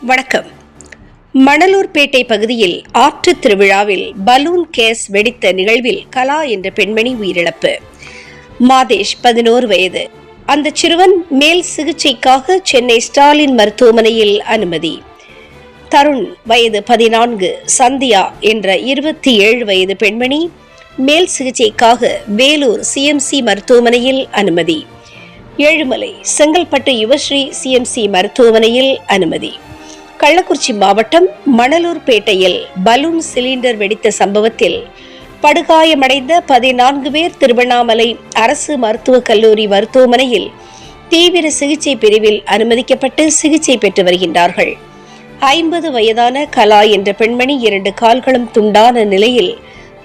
வணக்கம். மணலூர்பேட்டை பகுதியில் ஆற்று திருவிழாவில் பலூன் கேஸ் வெடித்த நிகழ்வில் கலா என்ற பெண்மணி உயிரிழப்பு. மாதேஷ் 11 வயது. அந்த சிறுவன் மேல் சிகிச்சைக்காக சென்னை ஸ்டாலின் மருத்துவமனையில் அனுமதி. தருண் வயது 14. சந்தியா என்ற 27 வயது பெண்மணி மேல் சிகிச்சைக்காக வேலூர் சிஎம்சி மருத்துவமனையில் அனுமதி. ஏழுமலை செங்கல்பட்டு யுவஸ்ரீ சிஎம்சி மருத்துவமனையில் அனுமதி. கள்ளக்குறிச்சி மாவட்டம் மணலூர்பேட்டையில் பலூன் சிலிண்டர் வெடித்த சம்பவத்தில் படுகாயமடைந்த 14 பேர் திருவண்ணாமலை அரசு மருத்துவக் கல்லூரி மருத்துவமனையில் தீவிர சிகிச்சை பிரிவில் அனுமதிக்கப்பட்டு சிகிச்சை பெற்று வருகின்றார்கள். 50 வயதான கலா என்ற பெண்மணி 2 கால்களும் துண்டான நிலையில்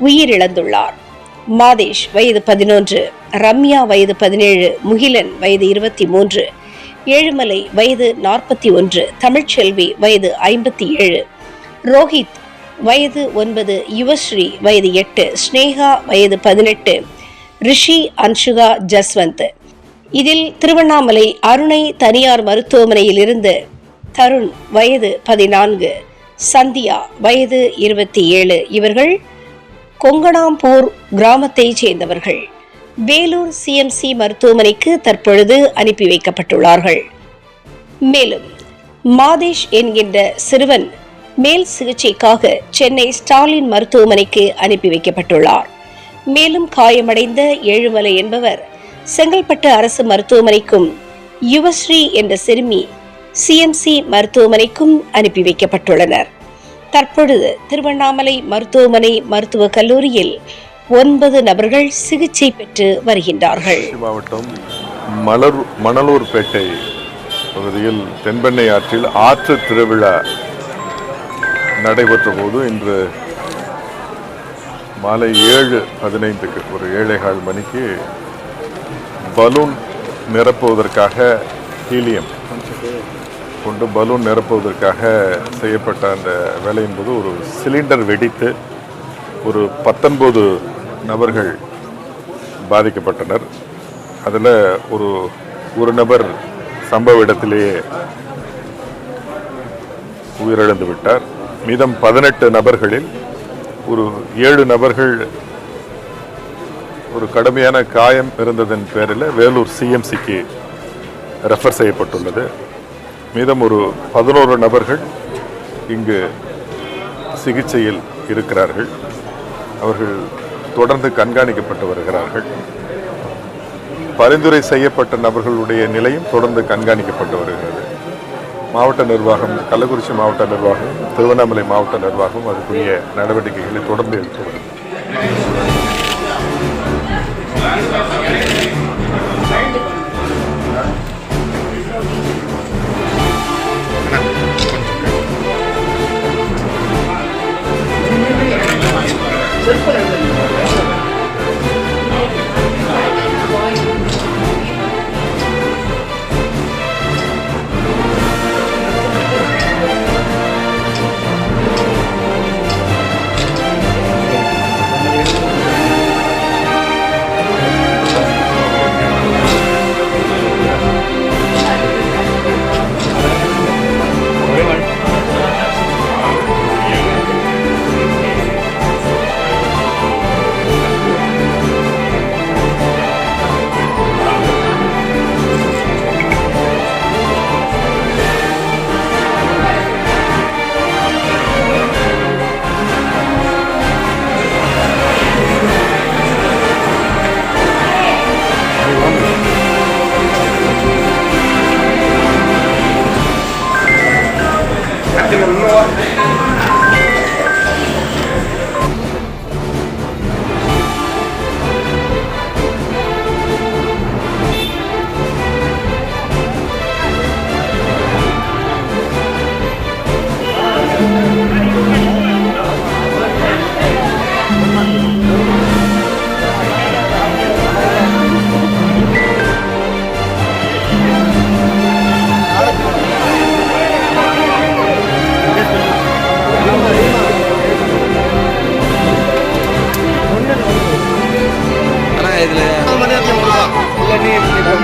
உயிரிழந்துள்ளார். மாதேஷ் வயது 11, ரம்யா வயது 17, முகிலன் வயது 23, ஏழுமலை வயது 41, தமிழ்ச்செல்வி வயது 57, ரோஹித் வயது 9, யுவஸ்ரீ வயது 8, ஸ்னேகா வயது 18, ரிஷி, அன்சுகா, ஜஸ்வந்த். இதில் திருவண்ணாமலை அருணை தனியார் மருத்துவமனையில் இருந்து தருண் வயது 14, சந்தியா வயது 27 இவர்கள் கொங்கணாம்பூர் கிராமத்தை சேர்ந்தவர்கள். வேலூர் சிஎம்சி மருத்துவமனைக்கு தற்பொழுது அனுப்பி வைக்கப்பட்டுள்ளார்கள். மேலும் மாதேஷ் என்கின்ற சிறுவன் மேல் சிகிச்சைக்காக சென்னை ஸ்டாலின் மருத்துவமனைக்கு அனுப்பி வைக்கப்பட்டுள்ளார். மேலும் காயமடைந்த ஏழுமலை என்பவர் செங்கல்பட்டு அரசு மருத்துவமனைக்கும் யுவஸ்ரீ என்ற சிறுமி சிஎம்சி மருத்துவமனைக்கும் அனுப்பி வைக்கப்பட்டுள்ளனர். தற்பொழுது திருவண்ணாமலை மருத்துவமனை மருத்துவக் கல்லூரியில் 9 நபர்கள் சிகிச்சை பெற்று வருகின்றார்கள். மாவட்டம் மணலூர்பேட்டை பகுதியில் தென்பெண்ணை ஆற்றில் ஆற்று திருவிழா நடைபெற்ற போது இன்று மாலை 7:15 ஒரு 7:15 மணிக்கு பலூன் நிரப்புவதற்காக ஹீலியம் கொண்டு பலூன் நிரப்புவதற்காக செய்யப்பட்ட அந்த வேலையின் போது ஒரு சிலிண்டர் வெடித்து ஒரு 19 நபர்கள் பாதிக்கப்பட்டனர். அதில் ஒரு நபர் சம்பவ இடத்திலேயே உயிரிழந்து விட்டார். மீதம் 18 நபர்களில் ஒரு 7 நபர்கள் ஒரு கடுமையான காயம் இருந்ததன் பேரில் வேலூர் சிஎம்சிக்கு ரெஃபர் செய்யப்பட்டுள்ளது. மீதம் ஒரு 11 நபர்கள் இங்கு சிகிச்சையில் இருக்கிறார்கள். அவர்கள் தொடர்ந்து கண்காணிக்கப்பட்டு வருகிறார்கள். பரிந்துரை செய்யப்பட்ட நபர்களுடைய நிலையும் தொடர்ந்து கண்காணிக்கப்பட்டு வருகிறது. மாவட்ட நிர்வாகம், கள்ளக்குறிச்சி மாவட்ட நிர்வாகம், திருவண்ணாமலை மாவட்ட நிர்வாகம் அதுக்குரிய நடவடிக்கைகளை தொடர்ந்து எடுத்து வருகிறது.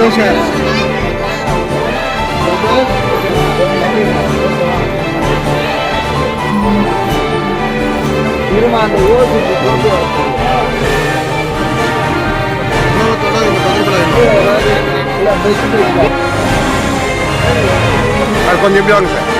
சந்தோஷம். கொஞ்சம் எப்படி வாங்க சார்.